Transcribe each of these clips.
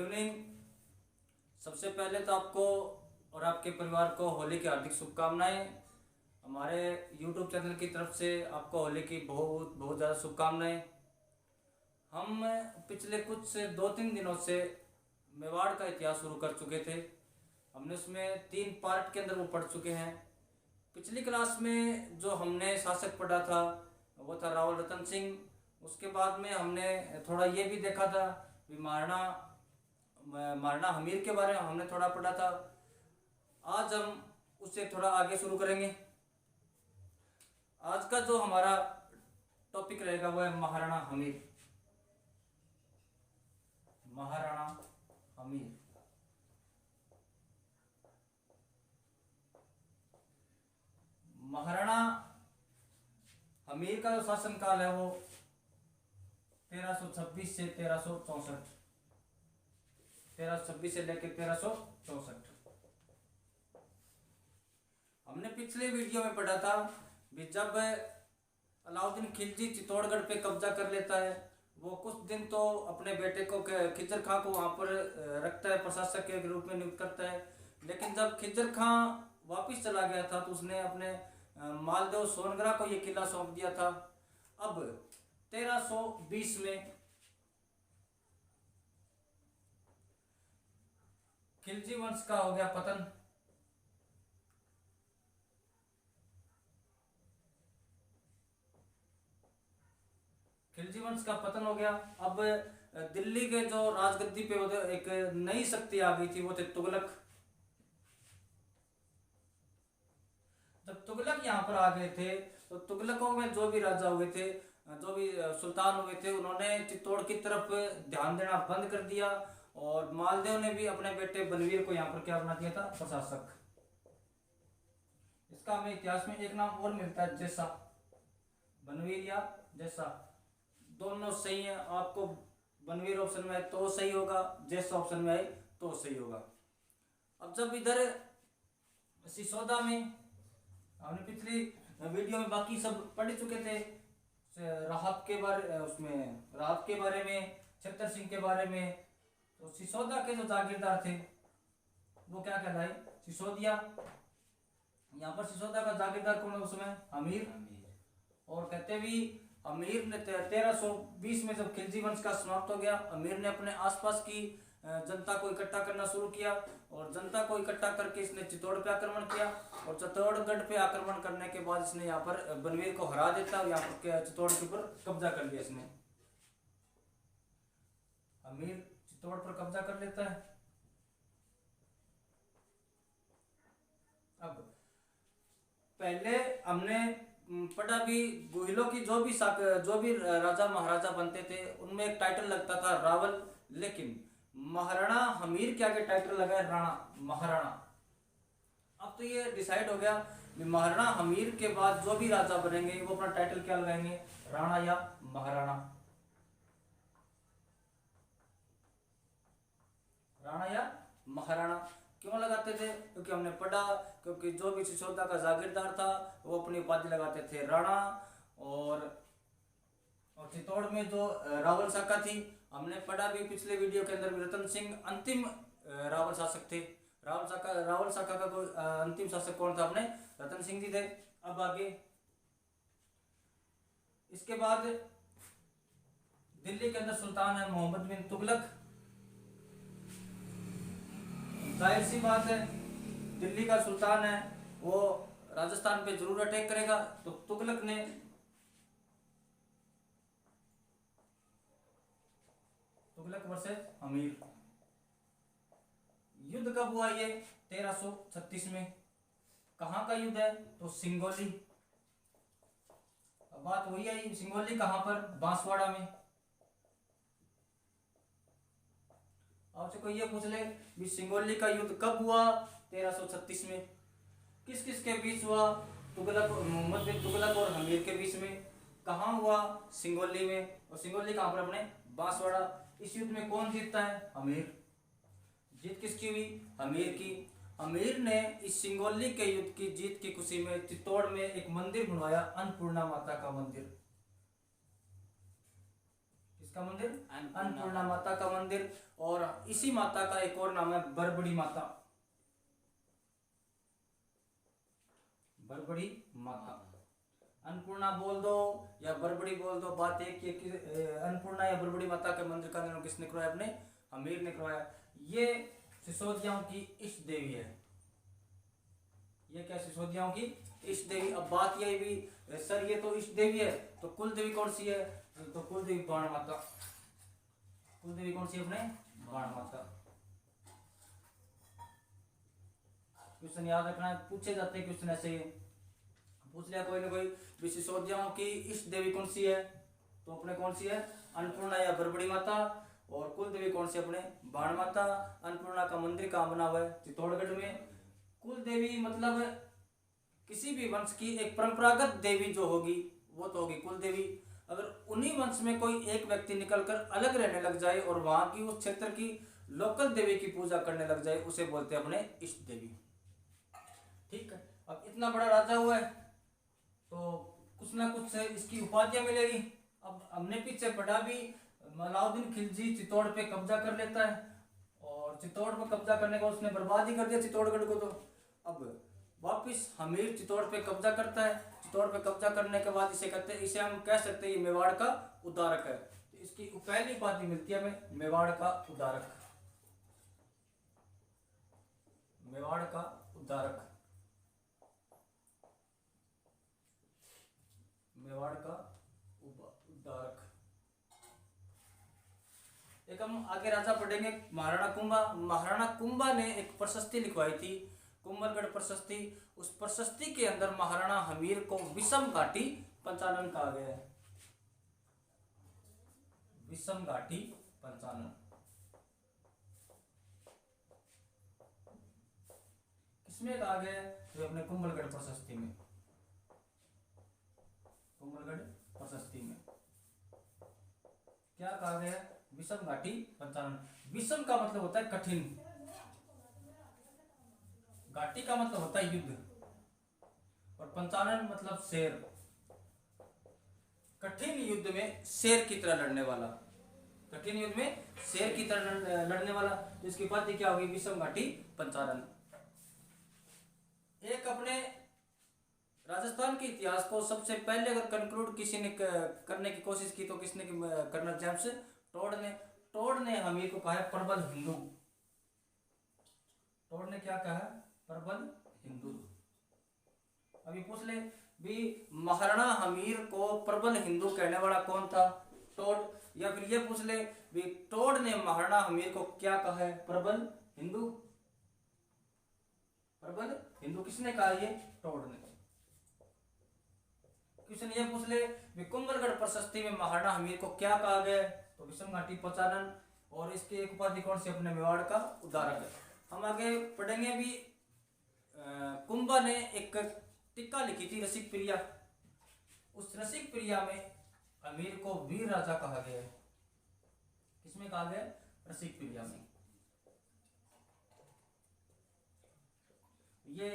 Evening. सबसे पहले तो आपको और आपके परिवार को होली की हार्दिक शुभकामनाएं। हमारे YouTube चैनल की तरफ से आपको होली की बहुत बहुत ज़्यादा शुभकामनाएं। हम पिछले कुछ 2-3 दिनों से मेवाड़ का इतिहास शुरू कर चुके थे। हमने उसमें 3 पार्ट के अंदर वो पढ़ चुके हैं। पिछली क्लास में जो हमने शासक पढ़ा था वो था रावल रतन सिंह। उसके बाद में हमने थोड़ा ये भी देखा था कि महाराणा हमीर के बारे में हमने थोड़ा पढ़ा था। आज हम उससे थोड़ा आगे शुरू करेंगे। आज का जो हमारा टॉपिक रहेगा वो है महाराणा हमीर। महाराणा हमीर महाराणा हमीर का जो शासनकाल है वो 1326 से 1364, 1326 से लेकर 1364। हमने पिछले वीडियो में पढ़ा था कि जब अलाउद्दीन खिलजी चित्तौड़गढ़ पे कब्जा कर लेता है, वो कुछ दिन तो अपने बेटे को खिज्जर खां को वहां पर रखता है, प्रशासक के रूप में नियुक्त करता है। लेकिन जब खिज्जर खां वापिस चला गया था तो उसने अपने मालदेव सोनगरा को ये किला सौंप दिया था। अब 1320 में खिलजी वंश का हो गया पतन। खिलजी वंश का पतन हो गया। अब दिल्ली के जो राजगद्दी पे एक नई शक्ति आ गई थी, वो थे तुगलक। जब तुगलक यहाँ पर आ गए थे तो तुगलकों में जो भी राजा हुए थे, जो भी सुल्तान हुए थे, उन्होंने चित्तौड़ की तरफ ध्यान देना बंद कर दिया। और मालदेव ने भी अपने बेटे बनवीर को यहाँ पर क्या बना दिया था, प्रशासक। इसका हमें इतिहास में एक नाम और मिलता है, जैसा। बनवीर या जैसा दोनों सही है। आपको बनवीर ऑप्शन में आए तो सही होगा, जैसा ऑप्शन में आए तो सही होगा। अब जब इधर सिसोदा में हमने पिछली वीडियो में बाकी सब पढ़ चुके थे, राहत के बारे में, छतर सिंह के बारे में। तो सिसोदा के जो जागीरदार थे वो क्या कहलाए, सिसोदिया। यहाँ पर सिसोदा का जागीरदार कौन है उस समय, अमीर। और कहते भी अमीर ने 1320 में जब खिलजी वंश का समाप्त हो गया, अमीर ने अपने आसपास की जनता को इकट्ठा करना शुरू किया। और जनता को इकट्ठा करके इसने चित्तौड़ पे आक्रमण किया। और चित्तौड़गढ़ पे आक्रमण करने के बाद इसने यहाँ पर बनवीर को हरा देता और यहाँ पर चित्तौड़ के ऊपर कब्जा कर लिया इसने। अमीर चित्तौड़ पर कब्जा कर लेता है। अब पहले हमने पढ़ा भी गुहिलों की जो भी राजा महाराजा बनते थे उनमें एक टाइटल लगता था रावल। लेकिन महाराणा हमीर के आगे टाइटल लगा है राणा, महाराणा। अब तो ये डिसाइड हो गया कि महाराणा हमीर के बाद जो भी राजा बनेंगे वो अपना टाइटल क्या लगाएंगे, राणा या महाराणा। राणा या महाराणा क्यों लगाते थे, क्योंकि हमने पढ़ा, क्योंकि जो भी सिसोदा का जागीरदार था वो अपनी उपाधि लगाते थे राणा। और चित्तौड़ में जो रावल शाखा थी, हमने पढ़ा भी पिछले वीडियो के अंदर, रतन सिंह अंतिम रावल शासक थे। रावल शाखा का अंतिम शासक कौन था, अपने रतन सिंह जी थे। अब आगे इसके बाद दिल्ली के अंदर सुल्तान है मोहम्मद बिन तुगलक। जाहिर सी बात है, दिल्ली का सुल्तान है वो राजस्थान पे जरूर अटैक करेगा। तो तुगलक वर्सेस अमीर। युद्ध कब हुआ, ये 1336 में। कहां का युद्ध है, तो सिंगोली। अब बात वही आई, सिंगोली कहां पर, बांसवाड़ा में। आपसे कोई ये पूछ ले भी सिंगोली का युद्ध कब हुआ, 1336 में। किस किस के बीच हुआ, मोहम्मद बिन तुगलक और हमीर के बीच में। कहाँ हुआ, सिंगोली में। और सिंगोली कहाँ पर, अपने बांसवाड़ा। इस युद्ध में कौन जीतता है, अमीर। जीत किसकी हुई, अमीर की। अमीर ने इस सिंगोली के युद्ध की जीत की खुशी में चित्तौड़ में एक मंदिर बनवाया, अन्नपूर्णा माता का मंदिर। किसका मंदिर? अन्नपूर्णा अन्नपूर्णा माता का मंदिर। और इसी माता का एक और नाम है बरबड़ी माता। बरबड़ी माता। अन्नपूर्णा बोल दो या बरबड़ी बोल दो, बात एक ही है कि अन्नपूर्णा या बरबड़ी माता के मंदिर का निर्माण किसने करवाया? अपने हमीर ने करवाया। ये सिसोदियाओं की इष्ट देवी है। ये क्या? सिसोदियाओं की इष्ट देवी। अब बात यही भी, सर ये तो इष्ट देवी है, तो कुल देवी कौन सी है? तो कुल देवी बाण माता। कुल देवी कौन सी है? अपने बाण माता। क्वेश्चन याद रखना है, पूछे जाते हैं क्वेश्चन ऐसे ही। पूछ लिया कोई ना कोई भी सिसोदियाओं की इष्ट देवी कौन सी है, तो अपने कौन सी है? अन्नपूर्णा या बरबड़ी माता। और कुल देवी कौन सी? अपने बाण माता। अन्नपूर्णा का मंदिर कहाँ बना हुआ है? चित्तौड़गढ़ में। कुल देवी मतलब किसी भी वंश की एक परंपरागत देवी जो होगी वो तो होगी कुल देवी। अगर उन्हीं वंश में कोई एक व्यक्ति निकलकर अलग रहने लग जाए और वहां की उस क्षेत्र की लोकल देवी की पूजा करने लग जाए, उसे बोलते हैं अपने इष्ट देवी। ठीक है। अब इतना बड़ा राजा हुआ है तो कुछ ना कुछ इसकी उपाधियां मिलेगी। अब हमने पीछे पढ़ा भी, अलाउद्दीन खिलजी चित्तौड़ पे कब्जा कर लेता है, और चित्तौड़ पे कब्जा करने का उसने बर्बाद ही कर दिया चित्तौड़गढ़ को। तो अब वापिस हमीर चित्तौड़ पे कब्जा करता है। चित्तौड़ पे कब्जा करने के बाद इसे कहते हैं, इसे हम कह सकते हैं ये मेवाड़ का उद्धारक है। तो इसकी पहली उपाधि मिलती है हमें मेवाड़ का उद्धारक। मेवाड़ का उद्धारक। मेवाड़ का उद्धारक। एक हम आगे राजा पढ़ेंगे महाराणा कुंभा। महाराणा कुंभा ने एक प्रशस्ति लिखवाई थी, कुंभलगढ़ प्रशस्ति। उस प्रशस्ति के अंदर महाराणा हमीर को विषम घाटी पंचानन कहा गया है। विषम घाटी पंचानन किसमें कहा गया है? तो अपने कुंभलगढ़ प्रशस्ति में। कुंभलगढ़ प्रशस्ति में क्या कहा गया है? विषम घाटी पंचानन। विषम का मतलब होता है कठिन, घाटी का मतलब होता है युद्ध, और पंचानन मतलब शेर। कठिन युद्ध में शेर की तरह लड़ने वाला, कठिन युद्ध में शेर की तरह लड़ने वाला। तो इसकी उपाधि क्या होगी? विषम घाटी पंचानन। एक अपने राजस्थान के इतिहास को सबसे पहले अगर कंक्लूड किसी ने करने की कोशिश की तो किसने? कर्नल जेम्स टोड ने। टोड ने हमीर को कहा है प्रबल हिंदू। टोड ने क्या कहा? प्रबल हिंदू। अभी पूछ ले भी महाराणा हमीर को प्रबल हिंदू कहने वाला कौन था? टोड। या फिर ये पूछ ले भी टोड ने महाराणा हमीर को क्या कहा है? प्रबल हिंदू। प्रबल हिंदू किसने कहा? ये टोड ने। क्वेश्चन ये पूछ ले भी कुंभलगढ़ प्रशस्ति में महाराणा हमीर को क्या कहा गया? तो विषम घाटी पंचानन। और इसकी एक उपाधि कौन सी? अपने मेवाड़ का उद्धारक है। हम आगे पढ़ेंगे भी कुंभा ने एक टीका लिखी थी रसिक प्रिया। उस रसिक प्रिया में अमीर को वीर राजा कहा गया है। किसमें कहा गया? रसिक प्रिया में। ये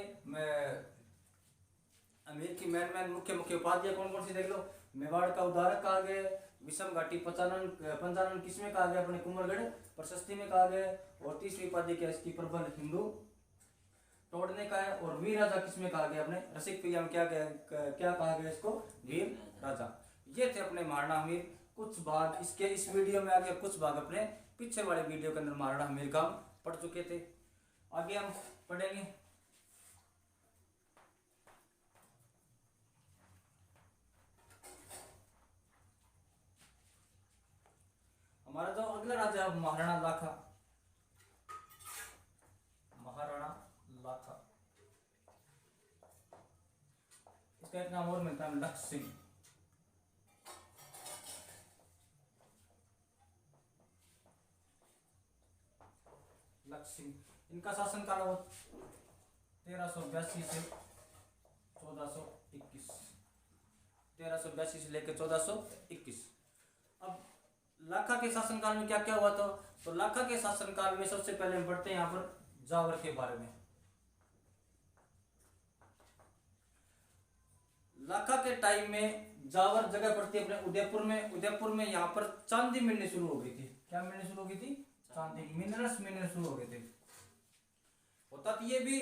अमीर की मैन मुख्य उपाधियां कौन कौन सी देख लो। मेवाड़ का उद्धारक कहा गया, विषम घाटी पंचानन किसमें कहा गया? अपने कुंभलगढ़ प्रशस्ति में कहा गया। और तीसरी उपाधि क्या इसकी? प्रबल हिंदू टोड ने कहा है। और वीर राजा किसमें कहा गया? अपने रसिक प्रिया में क्या कहा गया इसको? वीर राजा। ये थे अपने महाराणा हमीर। कुछ भाग इसके इस वीडियो में आगे, कुछ भाग अपने पीछे वाले वीडियो के अंदर महाराणा हमीर का पढ़ चुके थे। आगे हम पढ़ेंगे हमारा जो अगला राजा है महाराणा लाखा। महाराणा लाखा, इसका एक नाम और मिलता है लक्ष्य सिंह। लक्ष्य सिंह, इनका शासनकाल 1382 से 1421। 1382 से लेकर 1421। अब लाखा के शासनकाल में क्या क्या हुआ था? तो लाखा के शासनकाल में सबसे पहले हम पढ़ते हैं यहाँ पर जावर के बारे में। लाखा के टाइम में जावर जगह पड़ती है अपने उदयपुर में। उदयपुर में यहाँ पर चांदी मिलनी शुरू हो गई थी। क्या मिलनी शुरू हो गई थी? चांदी, मिनरल्स मिलने शुरू हो गए थे। होता तो ये भी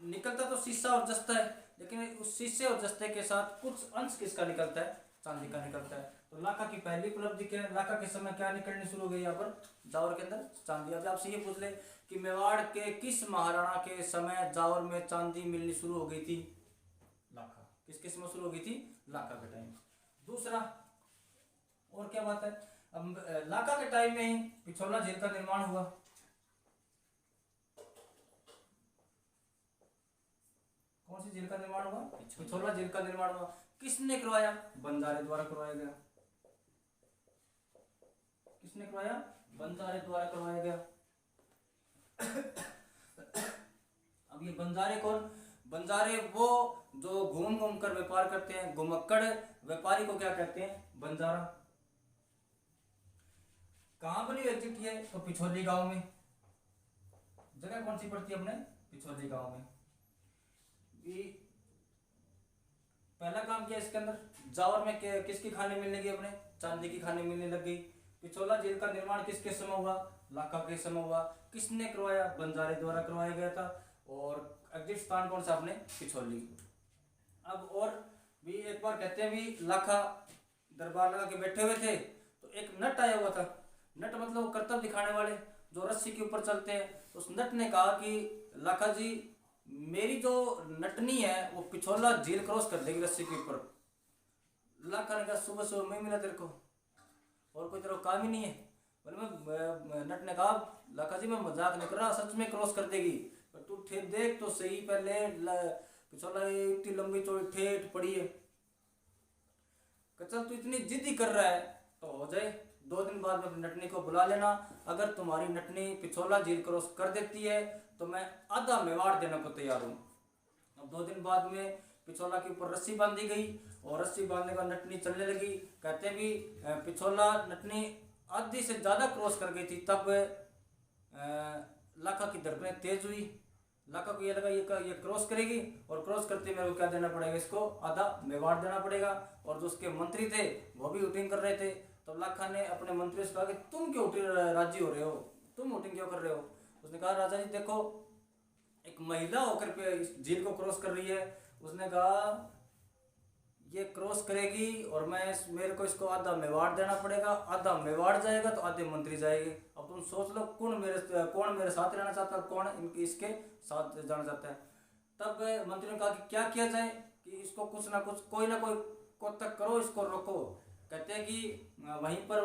निकलता तो शीशा और जस्ता है, लेकिन उस शीशे और जस्ते के साथ कुछ अंश किसका निकलता है? चांदी का निकलता है। तो लाखा की पहली उपलब्धि क्या है? लाखा के समय क्या निकलनी शुरू हो गई यहाँ पर? जावर के अंदर चांदी। अब आपसे ये पूछ ले कि मेवाड़ के किस महाराणा के समय जावर में चांदी मिलनी शुरू हो गई थी? लाखा। किसके समय शुरू हो गई थी? लाखा के टाइम। दूसरा और क्या बात है? अब लाखा के टाइम में ही पिछोला झील का निर्माण हुआ। कौन सी झील का निर्माण हुआ? पिछोला झील का निर्माण हुआ। किसने करवाया? बंजारे द्वारा करवाया गया। किसने करवाया? बंजारे द्वारा करवाया गया। अब ये बंजारे कौन? बंजारे वो जो घूम घूम कर व्यापार करते हैं, घुमक्कड़ व्यापारी को क्या कहते हैं? बंजारा। कहां बनी हुई एग्जिट है? तो पिछोली गांव में। जगह कौन सी पड़ती है अपने? पिछोली गांव में। पहला काम किया इसके अंदर, जावर में किसकी खाने मिलने लगी? अपने चांदी की खाने मिलने लग गई। पिछोला झील का निर्माण किसके समय हुआ? लाखा के समय हुआ। किसने करवाया? बंजारे द्वारा करवाया गया था। और एग्जिट स्थान कौन सा? अपने पिछोली। अब और भी एक बार कहते हैं भी लाखा दरबार लगा के बैठे हुए थे, तो एक नट आया हुआ था। नट मतलब वो कर्तव्य दिखाने वाले जो रस्सी के ऊपर चलते हैं। तो उस नट ने कहा कि लाखा जी, मेरी जो नटनी है वो पिछोला झील क्रॉस कर देगी रस्सी के ऊपर। लाखा ने कहा सुबह सुबह मैं मिला तेरे को, और कोई तेरा काम ही नहीं है? बोले नट ने कहा लाखा जी मैं मजाक नहीं कर रहा, सच में क्रॉस कर देगी, पर तू ठेठ देख तो सही, पहले पिछोला इतनी लंबी चौड़ी ठेठ पड़ी है। चल तू इतनी जिद्दी कर रहा है तो हो जाए, 2 दिन बाद में अपनी नटनी को बुला लेना। अगर तुम्हारी नटनी पिछोला झील क्रॉस कर देती है तो मैं आधा मेवाड़ देने को तैयार हूँ। अब 2 दिन बाद में पिछोला के ऊपर रस्सी बांधी गई और रस्सी बांधने का नटनी चलने लगी। कहते भी पिछोला नटनी आधी से ज्यादा क्रॉस कर गई थी, तब लाखा की धड़कनें तेज हुई। लाखा को ये लगा ये क्रॉस करेगी और क्रॉस करते मेरे को क्या देना पड़ेगा? इसको आधा मेवाड़ देना पड़ेगा। और जो उसके मंत्री थे वो भी वोटिंग कर रहे थे। तो लाखा ने अपने मंत्री से कहा कि तुम क्यों राजी हो रहे हो, तुम वोटिंग क्यों कर रहे हो? उसने कहा राजा जी देखो, एक महिला होकर पे इस झील को क्रॉस कर रही है। उसने कहा ये क्रॉस करेगी और मेरे को इसको आधा मेवाड़ देना पड़ेगा, आधा मेवाड़ जाएगा तो आधे मंत्री जाएंगे। अब तुम सोच लो कौन मेरे साथ रहना चाहता है, कौन इनके इसके साथ जाना चाहता है। तब मंत्री ने कहा कि क्या किया जाए कि इसको कुछ ना कुछ कोई ना कोई को तक करो, इसको रोको। कहते हैं कि वहीं पर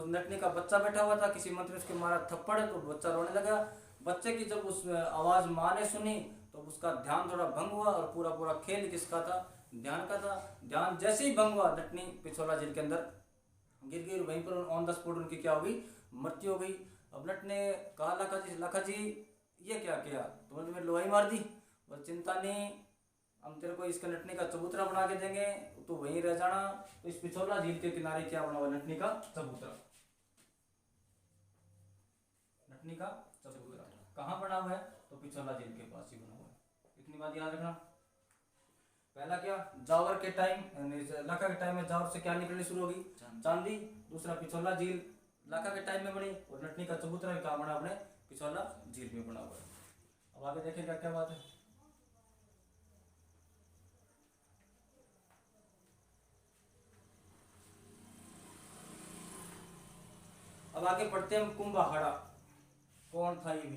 नटनी का बच्चा बैठा हुआ था, किसी मंत्री ने उसके मारा थप्पड़ तो बच्चा रोने लगा। बच्चे की जब उस आवाज माँ ने सुनी तो उसका ध्यान थोड़ा भंग हुआ और पूरा खेल किसका था? ध्यान का था। ध्यान जैसे ही भंग हुआ नटनी पिछोला झील के अंदर गिर गई, वहीं पर ऑन द स्पॉट उनकी क्या हो गई? मृत्यु हो गई। अब नट ने कहा लाखा जी ये क्या किया? तुमने मेरी लोहाई मार दी। और चिंता नहीं, हम तेरे को इसका नटनी का चबूतरा बना के देंगे, तो वहीं रह जाना। तो इस पिछोला झील के किनारे क्या बना हुआ? नटनी का चबूतरा। नटनी का चबूतरा कहाँ बना हुआ है? तो पिछोला झील के पास ही बना हुआ है। इतनी बात याद रखना। पहला क्या? जावर के टाइम, लाखा के टाइम में जावर से क्या निकलनी शुरू होगी? चांदी। दूसरा पिछोला झील लाखा के टाइम में बनी और नटनी का चबूतरा भी कहाँ बना? अपने पिछोला झील में बना हुआ है। अब आगे देखें क्या बात है। अब आगे पढ़ते हैं हम कुंभहाड़ा। कौन था ये भी?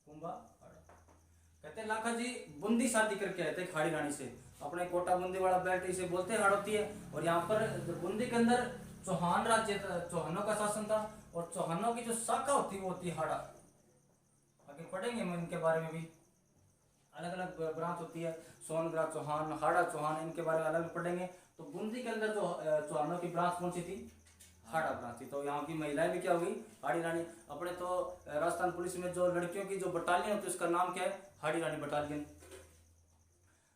कुंभहाड़ा कहते हैं लाखा जी बूंदी शादी करके आए थे खाड़ी रानी से, अपने कोटा बूंदी वाला बेल्ट इसे बोलते हैं हाड़ोती है। और यहाँ पर बूंदी के अंदर चौहान राज्य था, चौहानों का शासन था। और चौहानों की जो शाखा होती वो होती हाड़ा। आगे पढ़ेंगे हम इनके बारे में भी, अलग अलग ब्रांच होती है, सोनग्रा चौहान, हाड़ा चौहान, इनके बारे में अलग पढ़ेंगे। तो बूंदी के अंदर जो चौहानों की ब्रांच कौन सी थी? हाड़ा ब्रांच थी। तो यहाँ की महिलाएं भी क्या हो गई? हाड़ी रानी। अपने तो राजस्थान पुलिस में जो लड़कियों की जो बटालियन होती है उसका नाम क्या है? हाड़ी रानी बटालियन।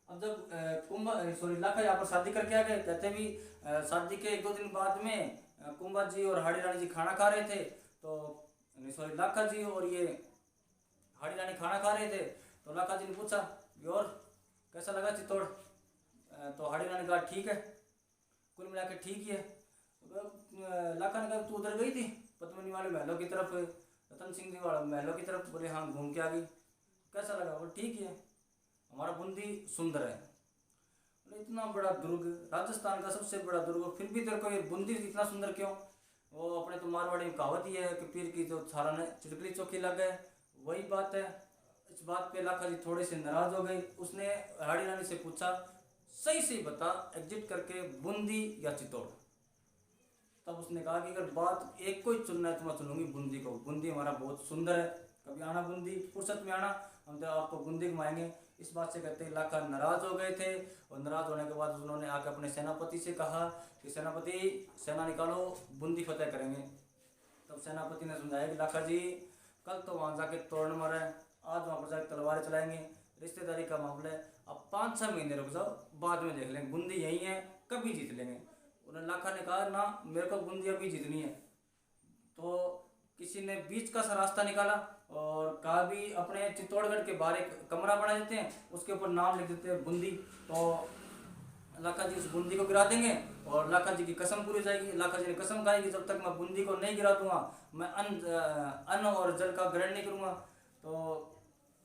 अब जब लाखा यहाँ पर शादी करके आ गए, कहते भी शादी के 1-2 दिन बाद में कुंभा जी और हाड़ी रानी जी खाना खा रहे थे। तो लाखा जी और ये हाड़ी रानी खाना खा रहे थे। तो लाखा जी ने पूछा कि और कैसा लगा चित्तौड़? तो हाड़ी रानी कहा ठीक है, कुल मिला के ठीक ही है। लाखा ने कहा तू उधर गई थी पद्मिनी वाले महलों की तरफ, रतन सिंह जी वाला महलों की तरफ? बोले हाँ घूम के आ गई। कैसा लगा? बोले ठीक ही है, हमारा बूंदी सुंदर है। बोले इतना बड़ा दुर्ग, राजस्थान का सबसे बड़ा दुर्ग, फिर भी तेरे को ये बूंदी इतना सुंदर क्यों? वो अपने तो मारवाड़ी में कहावत ही है कि पीर की जो छारा ने चिड़कली चौकी लग गए, वही बात है। इस बात पे लाखा जी थोड़े से नाराज हो गए। उसने हाड़ी रानी से पूछा सही से बता एग्जिट करके बूंदी या चित्तौड़? तब उसने कहा कि अगर बात एक को ही चुनना है तो मैं चुनूंगी बूंदी को, बूंदी हमारा बहुत सुंदर है, कभी आना बूंदी, फुर्सत में आना, हम तो आपको बूंदी घुमाएंगे। इस बात से कहते हैं लाखा नाराज हो गए थे। और नाराज होने के बाद उन्होंने आकर अपने सेनापति से कहा कि सेनापति सेना निकालो, बूंदी फतेह करेंगे। तब सेनापति ने समझाया कि लाखा जी कल तो वहाँ जाके तोड़ मारा है, आज वहाँ पर जाकर तलवारें चलाएंगे, रिश्तेदारी का मामला है, अब 5-6 महीने रुक जाओ, बाद में देख लेंगे, बूंदी यही है, कभी जीत लेंगे। उन्होंने लाखा ने कहा ना मेरे को बूंदी अभी जीतनी है। तो किसी ने बीच का सा रास्ता निकाला और कहा भी अपने चित्तौड़गढ़ के बाहर एक कमरा बना देते हैं, उसके ऊपर नाम लिख देते हैं बूंदी, तो लाखा जी उस बूंदी को गिरा देंगे और लाखा जी की कसम पूरी हो जाएगी। लाखा जी ने कसम खाई कि जब तक मैं बूंदी को नहीं गिरा दूंगा मैं अन्न और जल का ग्रहण नहीं करूंगा। तो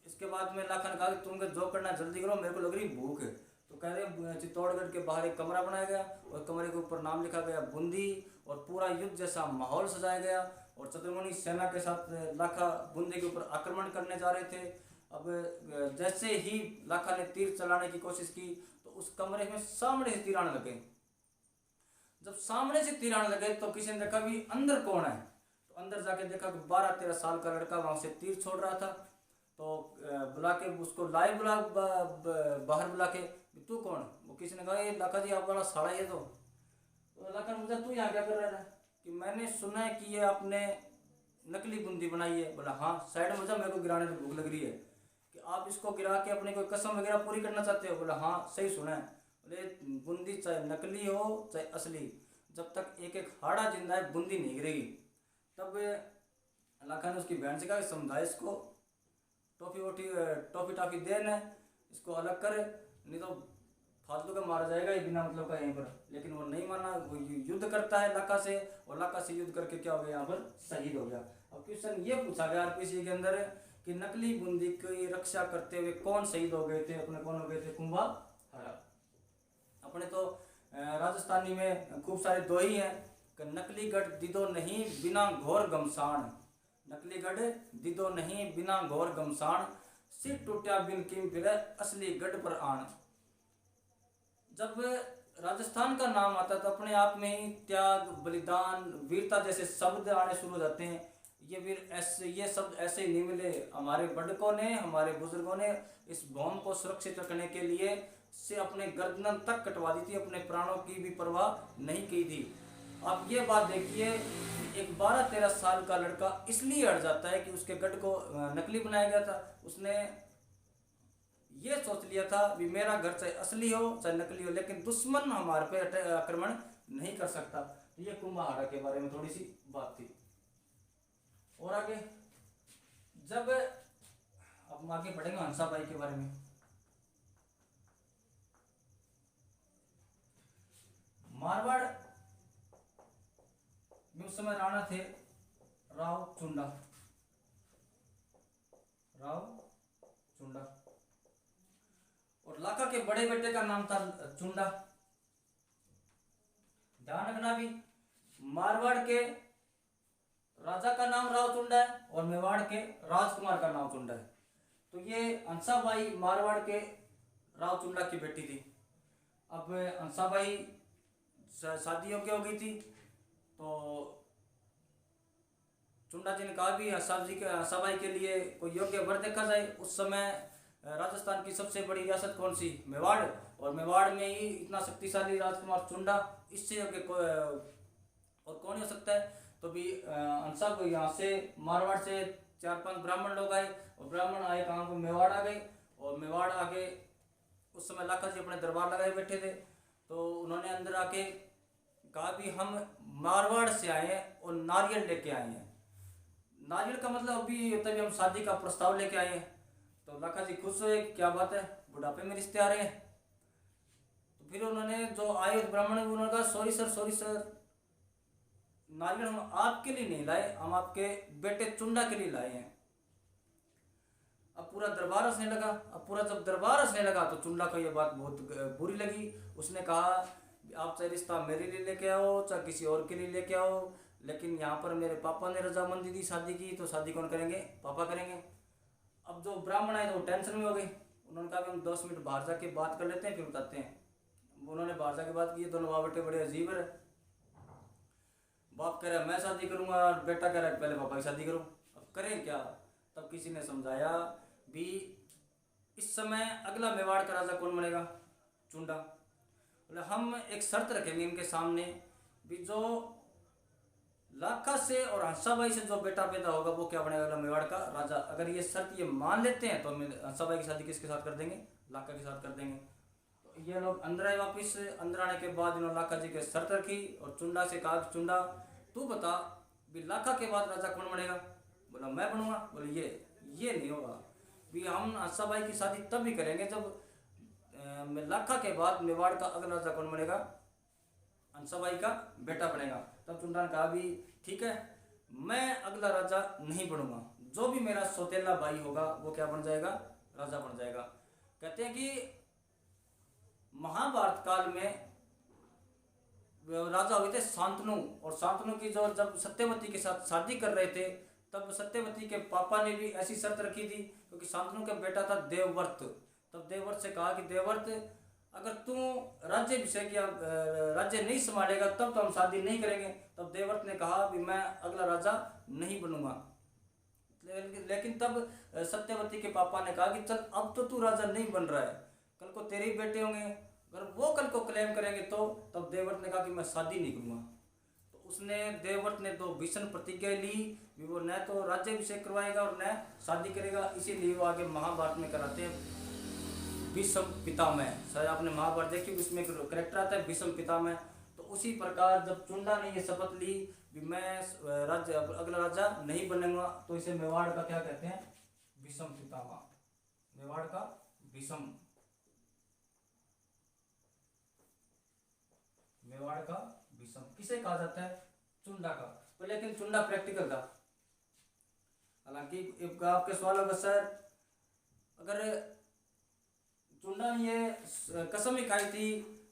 इसके बाद में लाखा ने कहा कि तुम जो करना जल्दी करो, मेरे को लग रही भूख है। तो कह रहे चित्तौड़गढ़ के बाहर एक कमरा बनाया गया और कमरे के ऊपर नाम लिखा गया बूंदी और पूरा युद्ध जैसा माहौल सजाया गया और चतुर्मुनि सेना के साथ लाखा बूंदी के ऊपर आक्रमण करने जा रहे थे। अब जैसे ही लाखा ने तीर चलाने की कोशिश की तो उस कमरे में सामने से तीर आने लगे। जब सामने से तीर आने लगे तो किसी ने देखा भी अंदर कौन है, तो अंदर जाके देखा कि 12-13 साल का लड़का वहां से तीर छोड़ रहा था। तो बुला के उसको लाए, बाहर बुला के तू कौन? वो किसी ने कहा ये लाखा जी आप वाला साड़ा ये तो लाखा ने पूछा तू यहाँ क्या कर रहा है? कि मैंने सुना है कि ये आपने नकली बूंदी बनाई है। बोला हाँ, साइड में जा, मेरे को गिराने में भूख लग रही है। कि आप इसको गिरा के अपनी कोई कसम वगैरह पूरी करना चाहते हो? बोला हाँ सही सुना है। बोले बूंदी चाहे नकली हो चाहे असली, जब तक एक एक हाड़ा जिंदा है बूंदी नहीं गिरेगी। तब लाखा ने उसकी बहन से कहा समझाए इसको, टॉफी टाफी देना, इसको अलग कर, नहीं तो फालतू का मारा जाएगा ये बिना मतलब का यहीं पर। लेकिन वो नहीं माना, वो युद्ध करता है लाखा से और लाखा से युद्ध करके क्या हो गया, यहाँ पर शहीद हो गया। अब क्वेश्चन ये पूछा गया आरपीसी के अंदर कि नकली बूंदी की रक्षा करते हुए कौन शहीद हो गए थे? अपने कौन हो गए थे? कुंभा। अपने तो राजस्थानी में खूब सारे दोही हैं कि नकली गढ़ दिदो नहीं बिना घोर गमसान, नकली गढ़ दिदो नहीं बिना घोर गमसान, सिर टूटा बिन किम फिरे असली गढ़ पर आन। जब राजस्थान का नाम आता तो अपने आप में ही त्याग, बलिदान, वीरता जैसे शब्द आने शुरू हो जाते हैं। ये शब्द ऐसे ही नहीं मिले, हमारे बड़कों ने, हमारे बुजुर्गों ने इस भूमि को सुरक्षित रखने के लिए से अपने गर्दन तक कटवा दी थी, अपने प्राणों की भी परवाह नहीं की थी। आप ये बात देखिए, एक 12-13 साल का लड़का इसलिए अड़ जाता है कि उसके गढ़ को नकली बनाया गया था। उसने ये सोच लिया था भी मेरा घर चाहे असली हो चाहे नकली हो, लेकिन दुश्मन हमारे पे आक्रमण नहीं कर सकता। तो ये कुंभाहाड़ा के बारे में थोड़ी सी बात थी। और आगे जब अब हम आगे बढ़ेंगे हंसाबाई के बारे में। मारवाड़ में उस समय राणा थे राव चुंडा। और लाखा के बड़े बेटे का नाम था चुंडा। ध्यान रखना भी, मारवाड़ के राजा का नाम राव चुंडा है और मेवाड़ के राजकुमार का नाम चुंडा है। तो ये हंसाबाई मारवाड़ के राव चुंडा की बेटी थी। अब हंसाबाई शादी योग्य हो गई थी तो चुंडा जी ने कहा भी हंसाबाई के लिए कोई योग्य वर देखा जाए। उस समय राजस्थान की सबसे बड़ी रियासत कौन सी? मेवाड़। और मेवाड़ में ही इतना शक्तिशाली राजकुमार चुंडा, इससे योग्य और कौन हो सकता है? तो भी हंसा को यहाँ से मारवाड़ से 4-5 ब्राह्मण लोग आए और ब्राह्मण आए कहाँ को? मेवाड़ आ गए। और मेवाड़ आके उस समय लाखा जी अपने दरबार लगाए बैठे थे। तो उन्होंने अंदर आके कहा भी हम मारवाड़ से आए हैं और नारियल लेके आए हैं। नारियल का मतलब अभी होता है हम शादी का प्रस्ताव लेके आए हैं। तो लाखा जी खुश हुए, क्या बात है, बुढ़ापे में रिश्ते आ रहे हैं। तो फिर उन्होंने जो आए ब्राह्मण, उन्होंने कहा सॉरी सर, नारियल हम आपके लिए नहीं लाए, हम आपके बेटे चुंडा के लिए लाए हैं। अब पूरा दरबार हंसने लगा। अब पूरा जब दरबार हंसने लगा तो चुंडा को ये बात बहुत बुरी लगी। उसने कहा आप चाहे रिश्ता मेरे लिए लेके आओ चाहे किसी और के लिए लेके आओ, लेकिन यहाँ पर मेरे पापा ने रजामंदी दी शादी की, तो शादी कौन करेंगे, पापा करेंगे। अब जो ब्राह्मण आए तो टेंशन में हो गई। उन्होंने कहा कि हम 10 मिनट बाहर जाके बात कर लेते हैं फिर बताते हैं। उन्होंने बाहर जाके बात की, दोनों बाप बेटे बड़े अजीब है। बाप कह रहा है मैं शादी करूंगा और बेटा कह रहा है पहले पापा की शादी करूं। अब करें क्या। तब किसी ने समझाया भी इस समय अगला मेवाड़ का राजा कौन बनेगा, चुंडा। बोले हम एक शर्त रखेंगे इनके सामने भी, जो लाखा से और हंसाबाई से जो बेटा पैदा होगा वो क्या बनेगा, अगला मेवाड़ का राजा। अगर ये शर्त ये मान लेते हैं तो हम हंसाबाई की शादी किसके साथ कर देंगे, लाखा के साथ कर देंगे। तो ये लोग अंदर आए। वापिस अंदर आने के बाद इन्होंने लाखा जी की शर्त रखी और चुंडा से कहा चुंडा तू बता भी लाखा के बाद राजा कौन बनेगा। बोला मैं बनूंगा। बोले ये नहीं होगा भी, हम हंसाबाई की शादी तब भी करेंगे जब लाखा के बाद मेवाड़ का अगला राजा कौन बनेगा, हंसाबाई का बेटा बनेगा। तब चुंडा ने कहा भी ठीक है, मैं अगला राजा नहीं बनूंगा, जो भी मेरा सौतेला भाई होगा वो क्या बन जाएगा, राजा बन जाएगा। कहते हैं कि महाभारत काल में राजा हुए थे शांतनु, और शांतनु की जो जब सत्यवती के साथ शादी कर रहे थे तब सत्यवती के पापा ने भी ऐसी शर्त रखी थी, क्योंकि शांतनु का बेटा था देवव्रत। तब देवव्रत से कहा कि देवव्रत अगर तू राज्याभिषेक या राज्य नहीं संभालेगा तब तो हम शादी नहीं करेंगे। तब देवव्रत ने कहा भी मैं अगला राजा नहीं बनूंगा। लेकिन तब सत्यवती के पापा ने कहा कि चल अब तो तू राजा नहीं बन रहा है, कल को तेरे ही बेटे होंगे, अगर वो कल को क्लेम करेंगे तो। तब देवव्रत ने कहा कि मैं शादी नहीं करूंगा। तो उसने देवव्रत ने दो भीषण प्रतिज्ञा ली, वो न तो राज्याभिषेक करवाएगा और न शादी करेगा। इसीलिए वो आगे महाभारत में कराते हैं भीष्म पितामह। शायद आपने महाभारत देखी, उसमें एक करेक्टर आता है भीष्म पितामह। तो उसी प्रकार जब चुंडा ने ये शपथ ली कि मैं राज्य अगला राजा नहीं बनूंगा, तो इसे मेवाड़ का क्या कहते हैं, भीष्म पितामह। मेवाड़ का भीष्म, मेवाड़ का भीष्म किसे कहा जाता है, चुंडा का। तो लेकिन चुंडा प्रैक्टिकल था। हालांकि आपके सवाल होगा सर अगर चुंडा ने ये कसम ही खाई थी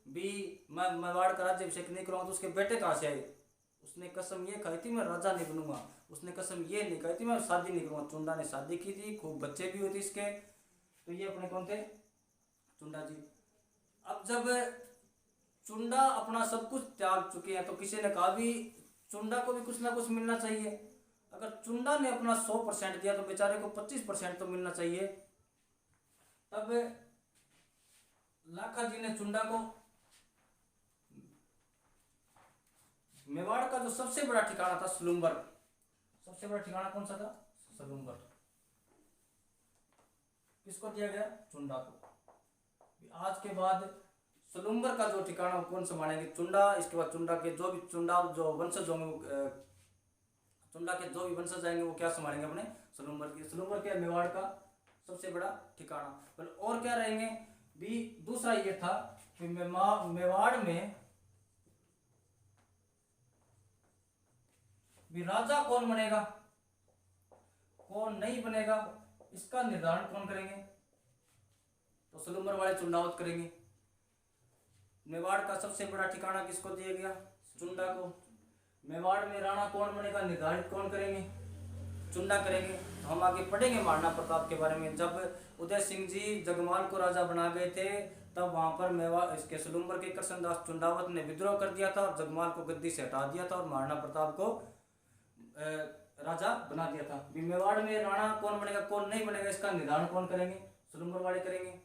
भी मैं मेवाड़ का राज्याभिषेक नहीं करूंगा, तो उसके बेटे कहाँ से आए। उसने कसम ये खाई थी मैं राजा नहीं बनूंगा, उसने कसम ये नहीं खाई थी मैं शादी नहीं करूंगा। चुंडा ने शादी की थी, खूब बच्चे भी हुए थे इसके। तो ये अपने कौन थे, चुंडा जी। अब जब चुंडा अपना सब कुछ त्याग चुके हैं तो किसी ने कहा भी चुंडा को भी कुछ ना कुछ मिलना चाहिए। अगर चुंडा ने अपना 100% दिया तो बेचारे को 25% तो मिलना चाहिए। तब लाखा जी ने चुंडा को मेवाड़ का जो सबसे बड़ा ठिकाना था सलुम्बर, सबसे बड़ा ठिकाना कौन सा था, सलुम्बर, किसको दिया गया, चुंडा को। आज के बाद सलुम्बर का जो ठिकाना कौन संभालेंगे, चुंडा। इसके बाद चुंडा के जो भी जो वंशज होंगे, चुंडा के जो भी वंशज आएंगे वो क्या संभालेंगे, अपने सलुम्बर की। सलुम्बर क्या, मेवाड़ का सबसे बड़ा ठिकाना। और क्या रहेंगे भी, दूसरा ये था कि मेवाड़ में भी राजा कौन बनेगा कौन नहीं बनेगा, इसका निर्धारण कौन करेंगे, तो सलुम्बर वाले चुंडावत करेंगे। मेवाड़ का सबसे बड़ा ठिकाना किसको दिया गया, चुंडा को। मेवाड़ में राणा कौन बनेगा निर्धारित कौन करेंगे, चुंडा करेंगे। तो हम आगे पढ़ेंगे महाराणा प्रताप के बारे में। जब उदय सिंह जी जगमाल को राजा बना गए थे तब वहां पर मेवाड़ इसके सलुम्बर के कृष्णदास चुंडावत ने विद्रोह कर दिया था और जगमाल को गद्दी से हटा दिया था और महाराणा प्रताप को राजा बना दिया था। मेवाड़ में राणा कौन बनेगा कौन नहीं बनेगा, इसका निर्धारण कौन करेंगे, सलुम्बर वाले करेंगे।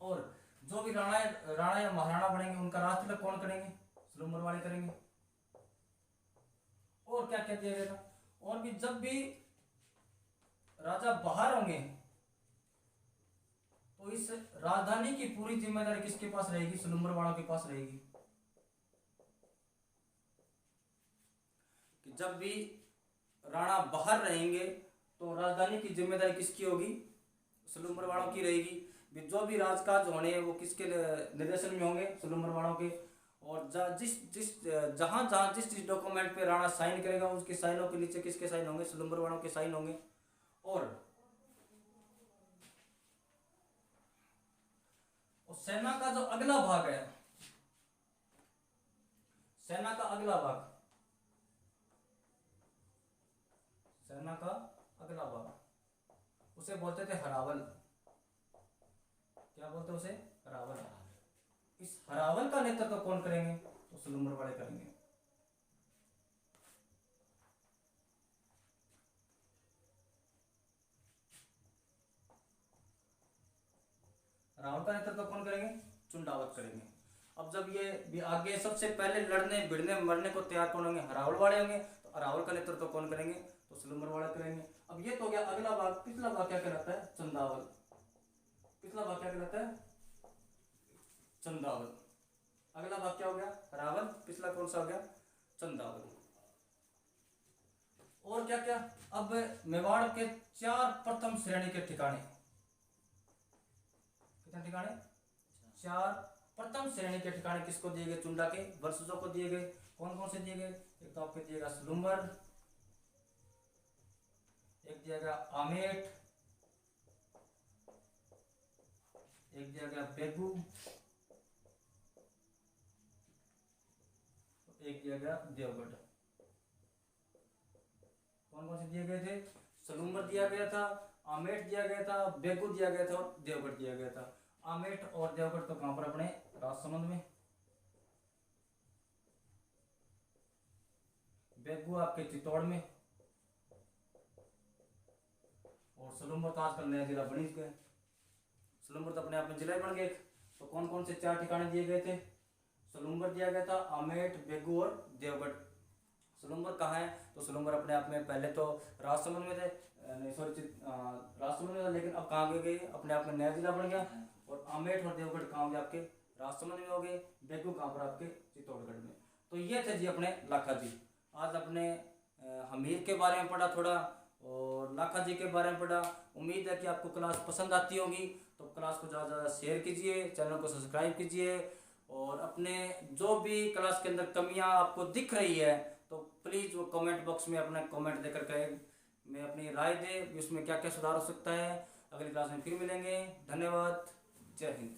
और जो भी राणा या महाराणा बनेंगे उनका राज तिलक कौन करेंगे, सलुम्बर वाले करेंगे। और क्या क्या दिया गया, और भी जब भी राजा बाहर होंगे तो इस राजधानी की पूरी जिम्मेदारी किसके पास रहेगी, सलुम्बर वालों के पास रहेगी। कि जब भी राणा बाहर रहेंगे तो राजधानी की जिम्मेदारी किसकी होगी, सुलुम्बर वालों की रहेगी। जो भी राजकाज होने हैं वो किसके निर्देशन में होंगे, सुलुम्बर वालों के। और जहां जहां जिस डॉक्यूमेंट पे राणा साइन करेगा उसके साइनों के नीचे किसके साइन होंगे, सुलुम्बर वालों के साइन होंगे। और सेना का जो अगला भाग है, सेना का अगला भाग, सेना का अगला भाग उसे बोलते थे हरावल। क्या बोलते उसे, हरावल। इस हरावल का नेतृत्व कौन करेंगे, तो सुलुम्बर वाले करेंगे। रावल का नेतृत्व कौन करेंगे, चुंडावत करेंगे। अब जब ये आगे सबसे पहले लड़ने भिड़ने मरने को तैयार कौन होंगे, हरावल वाले होंगे। तो रावल का नेतृत्व कौन करेंगे, तो सुलुम्बर वाले करेंगे। अब ये तो हो गया अगला भाग। पिछला भाग क्या कहलाता है, चंदावल। पिछला भाग क्या कहलाता है, चंदावल। अगला भाग क्या हो गया, हरावल। पिछला कौन सा हो गया, चंदावल। और क्या क्या, अब मेवाड़ के 4 प्रथम श्रेणी के ठिकाने, कितने ठिकाने, 4 प्रथम श्रेणी के ठिकाने किसको दिए गए, चुंडा के वंशजों को दिए गए। कौन कौन से दिए गए, एक तो आपके दिएगा सुलुम्बर, एक दिया गया आमेट, एक दिया गया बेगू, एक दिया गया देवगढ़। कौन कौन से दिए गए थे, सुलुम्बर दिया गया था, आमेट दिया गया था, बेगू दिया गया था और देवगढ़ दिया गया था। आमेट और देवगढ़ तो कहां पर, अपने राजसमंद में। बेगू आपके चित्तौड़ में। और सुलुम्बर तो आजकल नया जिला बन गया, सुलुम्बर तो अपने आप में जिला बन गए। तो कौन कौन से 4 ठिकाने दिए गए थे, सुलुम्बर दिया गया था, आमेट, बेगू और देवगढ़। सुलुम्बर कहाँ है, तो सुलुम्बर अपने आप में पहले तो राजसमंद में थे, नहीं सॉरी राजसमंद में था, लेकिन अब कहाँ गए, अपने आप में नया जिला बन गया। और आमेट और देवगढ़ कहाँ हो गए, आपके राजसमंद में हो गए। बेगू कहाँ पर, आपके चित्तौड़गढ़ में। तो ये थे जी अपने लाखा जी। आज अपने हमीर के बारे में पढ़ा थोड़ा, और लाखा जी के बारे में पढ़ा। उम्मीद है कि आपको क्लास पसंद आती होगी। तो क्लास को ज़्यादा से ज़्यादा शेयर कीजिए, चैनल को सब्सक्राइब कीजिए। और अपने जो भी क्लास के अंदर कमियां आपको दिख रही है तो प्लीज़ वो कमेंट बॉक्स में अपना कमेंट देकर के मैं अपनी राय दे, उसमें क्या क्या सुधार हो सकता है। अगली क्लास में फिर मिलेंगे। धन्यवाद। जय हिंद।